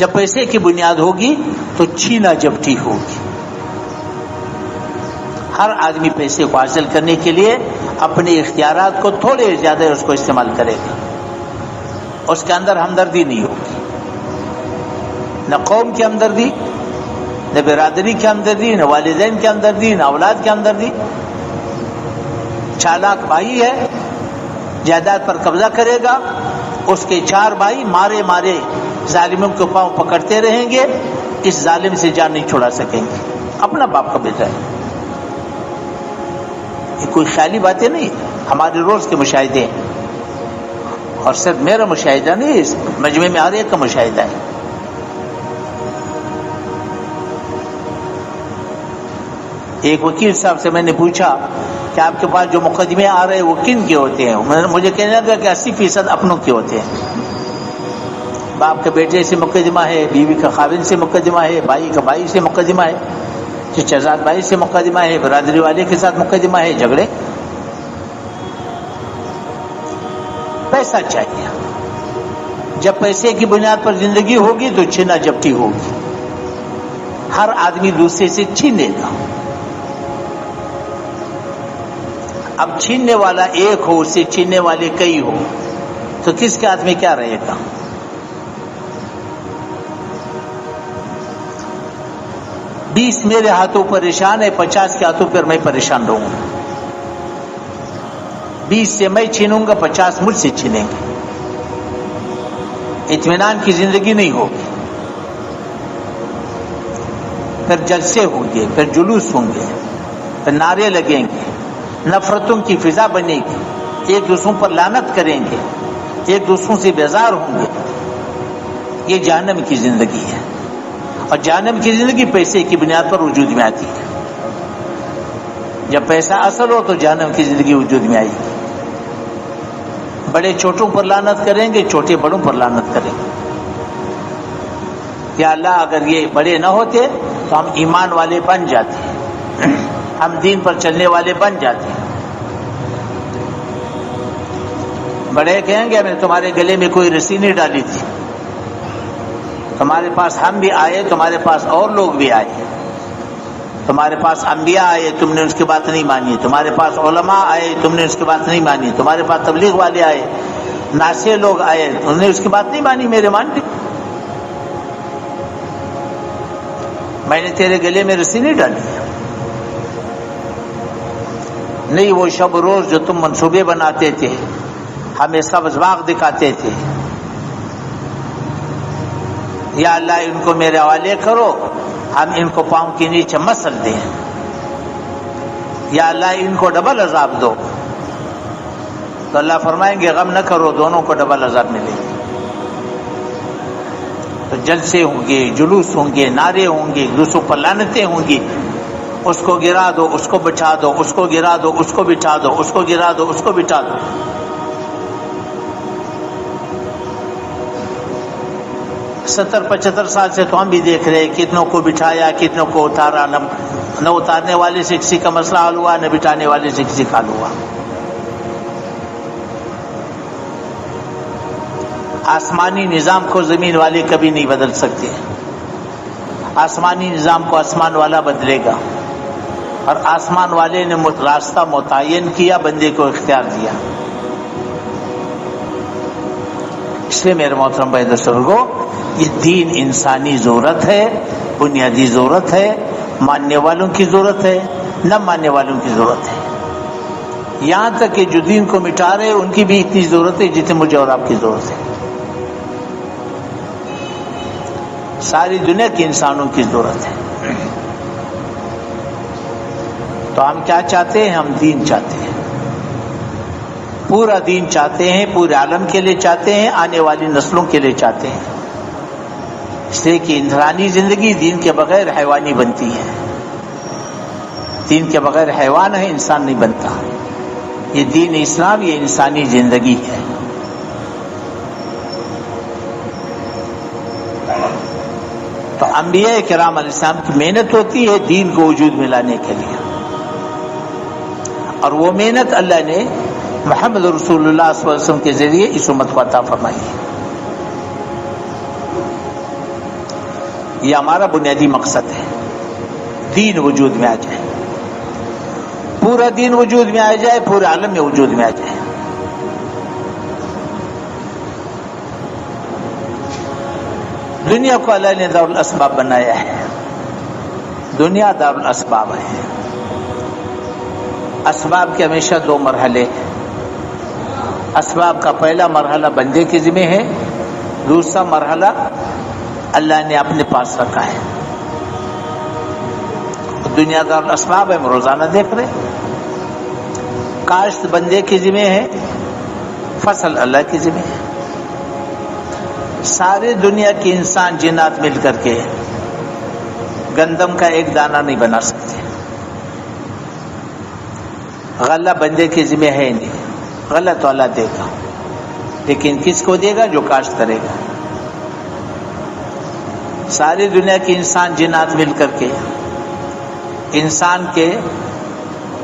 جب پیسے کی بنیاد ہوگی تو چھینا جپٹی ہوگی. ہر آدمی پیسے کو حاصل کرنے کے لیے اپنے اختیارات کو تھوڑے زیادہ اس کو استعمال کرے گا. اس کے اندر ہمدردی نہیں ہوگی، نہ قوم کی ہمدردی، نہ برادری کی ہمدردی، نہ والدین کی ہمدردی، نہ اولاد کی ہمدردی. چالاک بھائی ہے، جائیداد پر قبضہ کرے گا، اس کے 4 بھائی مارے مارے ظالموں کے پاؤں پکڑتے رہیں گے، اس ظالم سے جان نہیں چھڑا سکیں گے. اپنا باپ کا بیٹا ہے. یہ کوئی خیالی باتیں نہیں، ہمارے روز کے مشاہدے ہیں، اور صرف میرا مشاہدہ نہیں، اس مجمع میں ہر ایک کا مشاہدہ ہے. ایک وکیل صاحب سے میں نے پوچھا کہ آپ کے پاس جو مقدمے آ رہے ہیں وہ کن کے ہوتے ہیں؟ مجھے کہنے لگا کہ 80% اپنوں کے ہوتے ہیں. باپ کے بیٹے سے مقدمہ ہے، بیوی کا خاوند سے مقدمہ ہے، بھائی کا بھائی سے مقدمہ ہے، چچا زاد بھائی سے مقدمہ ہے، برادری والے کے ساتھ مقدمہ ہے. جھگڑے. پیسہ چاہیے. جب پیسے کی بنیاد پر زندگی ہوگی تو چھینا جپٹی ہوگی. ہر آدمی دوسرے سے چھینے گا. اب چھیننے والا ایک ہو، اسے چھیننے والے کئی ہو، تو کس کے ہاتھ میں کیا رہے گا؟ 20 میرے ہاتھوں پریشان ہے، 50 کے ہاتھوں پر میں پریشان رہوں گا. 20 سے میں چھینوں گا، 50 مجھ سے چھینیں گے. اطمینان کی زندگی نہیں ہوگی. پھر جلسے ہوں گے، پھر جلوس ہوں گے، پھر نعرے لگیں گے، نفرتوں کی فضا بنے گی، ایک دوسروں پر لعنت کریں گے، ایک دوسروں سے بیزار ہوں گے. یہ جہنم کی زندگی ہے. اور جہنم کی زندگی پیسے کی بنیاد پر وجود میں آتی ہے. جب پیسہ اصل ہو تو جہنم کی زندگی وجود میں آئے گی. بڑے چھوٹوں پر لعنت کریں گے، چھوٹے بڑوں پر لعنت کریں گے. یا اللہ اگر یہ بڑے نہ ہوتے تو ہم ایمان والے بن جاتے، ہم دین پر چلنے والے بن جاتے. بڑے کہیں گے ہمیں تمہارے گلے میں کوئی رسی نہیں ڈالی تھی، تمہارے پاس ہم بھی آئے، تمہارے پاس اور لوگ بھی آئے، تمہارے پاس انبیاء آئے، تم نے اس کی بات نہیں مانی، تمہارے پاس علماء آئے، تم نے اس کی بات نہیں مانی، تمہارے پاس تبلیغ والے آئے، ناصح لوگ آئے، تم نے اس کی بات نہیں مانی، میرے مان لی. میں نے تیرے گلے میں رسی نہیں ڈالی. نہیں وہ شب روز جو تم منصوبے بناتے تھے، ہمیں سبز باغ دکھاتے تھے، یا اللہ ان کو میرے حوالے کرو، ہم ان کو پاؤں کے نیچے مسل دیں، یا اللہ ان کو ڈبل عذاب دو. تو اللہ فرمائیں گے غم نہ کرو، دونوں کو ڈبل عذاب ملے گا. تو جلسے ہوں گے، جلوس ہوں گے، نعرے ہوں گے، دوسروں پر لعنتیں ہوں گی. اس کو گرا دو، اس کو بٹھا دو، اس کو گرا دو، اس کو بٹھا دو، اس کو گرا دو، اس کو بٹھا دو. 70-75 سال سے تو ہم بھی دیکھ رہے ہیں کتنوں کو بٹھایا، کتنوں کو اتارا. نہ اتارنے والے سے کسی کا مسئلہ حل ہوا، نہ بٹھانے والے سے کسی کا حل ہوا. آسمانی نظام کو زمین والے کبھی نہیں بدل سکتے. آسمانی نظام کو آسمان والا بدلے گا، اور آسمان والے نے راستہ متعین کیا، بندے کو اختیار دیا. اس لیے میرے محترم بھائی بزرگو، یہ دین انسانی ضرورت ہے، بنیادی ضرورت ہے. ماننے والوں کی ضرورت ہے، نہ ماننے والوں کی ضرورت ہے. یہاں تک کہ جو دین کو مٹا رہے ان کی بھی اتنی ضرورت ہے جتنی مجھے اور آپ کی ضرورت ہے. ساری دنیا کے انسانوں کی ضرورت ہے. تو ہم کیا چاہتے ہیں؟ ہم دین چاہتے ہیں، پورا دین چاہتے ہیں، پورے عالم کے لیے چاہتے ہیں، آنے والی نسلوں کے لیے چاہتے ہیں. اس لیے کہ انسانی زندگی دین کے بغیر حیوانی بنتی ہے. دین کے بغیر حیوان ہے، انسان نہیں بنتا. یہ دین اسلام، یہ انسانی زندگی ہے. تو انبیاء کرام علیہ السلام کی محنت ہوتی ہے دین کو وجود میں لانے کے لیے، اور وہ محنت اللہ نے محمد رسول اللہ صلی اللہ علیہ وسلم کے ذریعے اس امت کو عطا فرمائی ہے. یہ ہمارا بنیادی مقصد ہے، دین وجود میں آ جائے، پورا دین وجود میں آ جائے، پورے عالم میں وجود میں آ جائے۔ دنیا کو اللہ نے دار الاسباب بنایا ہے، دنیا دار الاسباب ہے۔ اسباب کے ہمیشہ دو مرحلے، اسباب کا پہلا مرحلہ بندے کے ذمہ ہے، دوسرا مرحلہ اللہ نے اپنے پاس رکھا ہے۔ دنیا دار الاسباب ہے، ہم روزانہ دیکھ رہے، کاشت بندے کے ذمہ ہے، فصل اللہ کے ذمہ ہے۔ سارے دنیا کے انسان جنات مل کر کے گندم کا ایک دانہ نہیں بنا سکتے، غلہ بندے کے ذمہ ہے نہیں، غلہ تو اللہ دے گا، لیکن کس کو دے گا؟ جو کاشت کرے گا۔ ساری دنیا کے انسان جنات مل کر کے انسان کے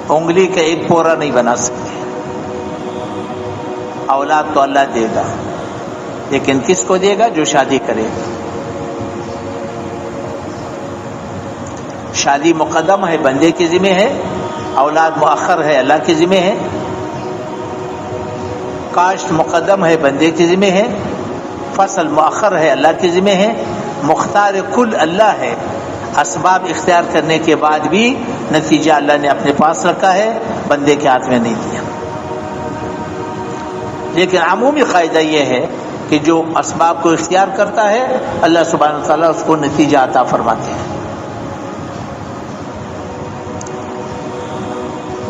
انگلی کا ایک پورا نہیں بنا سکتے، اولاد تو اللہ دے گا، لیکن کس کو دے گا؟ جو شادی کرے گا۔ شادی مقدم ہے، بندے کے ذمہ ہے، اولاد مؤخر ہے، اللہ کے ذمہ ہے۔ کاشت مقدم ہے، بندے کے ذمہ ہے، فصل مؤخر ہے، اللہ کے ذمہ ہے۔ مختار کل اللہ ہے، اسباب اختیار کرنے کے بعد بھی نتیجہ اللہ نے اپنے پاس رکھا ہے، بندے کے ہاتھ میں نہیں دیا۔ لیکن عمومی قاعدہ یہ ہے کہ جو اسباب کو اختیار کرتا ہے اللہ سبحانہ وتعالیٰ اس کو نتیجہ عطا فرماتے ہیں۔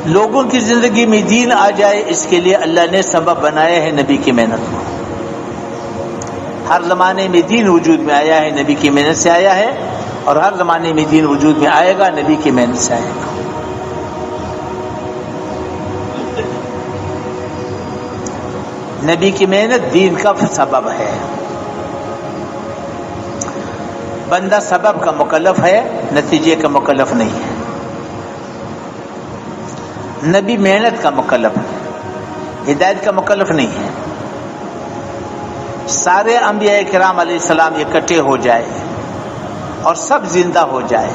لوگوں کی زندگی میں دین آ جائے، اس کے لیے اللہ نے سبب بنایا ہے نبی کی محنت کو۔ ہر زمانے میں دین وجود میں آیا ہے، نبی کی محنت سے آیا ہے، اور ہر زمانے میں دین وجود میں آئے گا، نبی کی محنت سے آئے گا۔ نبی کی محنت دین کا سبب ہے، بندہ سبب کا مکلف ہے، نتیجے کا مکلف نہیں ہے۔ نبی محنت کا مکلف ہے، ہدایت کا مکلف نہیں ہے۔ سارے انبیاء کرام علیہ السلام اکٹھے ہو جائے اور سب زندہ ہو جائے،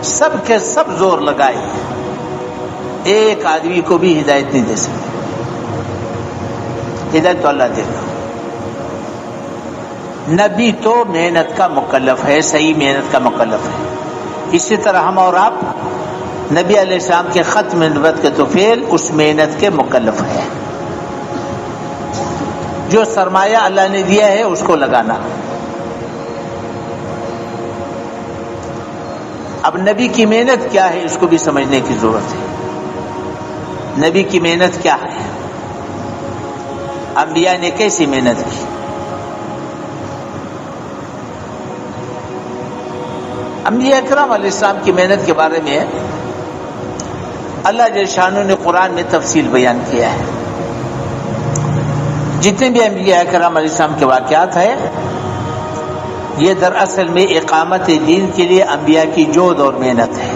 سب کے سب زور لگائے، ایک آدمی کو بھی ہدایت نہیں دے سکتے۔ ہدایت تو اللہ دے گا۔ نبی تو محنت کا مکلف ہے، صحیح محنت کا مکلف ہے۔ اسی طرح ہم اور آپ نبی علیہ السلام کے ختم نبوت کے توفیل اس محنت کے مکلف ہے۔ جو سرمایہ اللہ نے دیا ہے اس کو لگانا۔ اب نبی کی محنت کیا ہے اس کو بھی سمجھنے کی ضرورت ہے۔ نبی کی محنت کیا ہے؟ انبیاء نے کیسی محنت کی؟ انبیاء کرام علیہ السلام کی محنت کے بارے میں اللہ جل شانہ نے قرآن میں تفصیل بیان کیا ہے۔ جتنے بھی انبیاء کرام علیہ السلام کے واقعات ہیں، یہ دراصل میں اقامت دین کے لیے انبیاء کی جہد اور محنت ہے،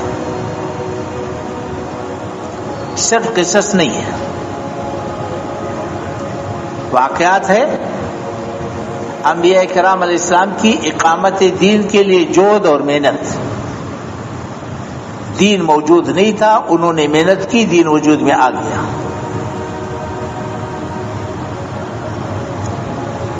صرف قصص نہیں ہے، واقعات ہے انبیاء کرام علیہ السلام کی اقامت دین کے لیے جہد اور محنت۔ دین موجود نہیں تھا، انہوں نے محنت کی، دین وجود میں آ گیا۔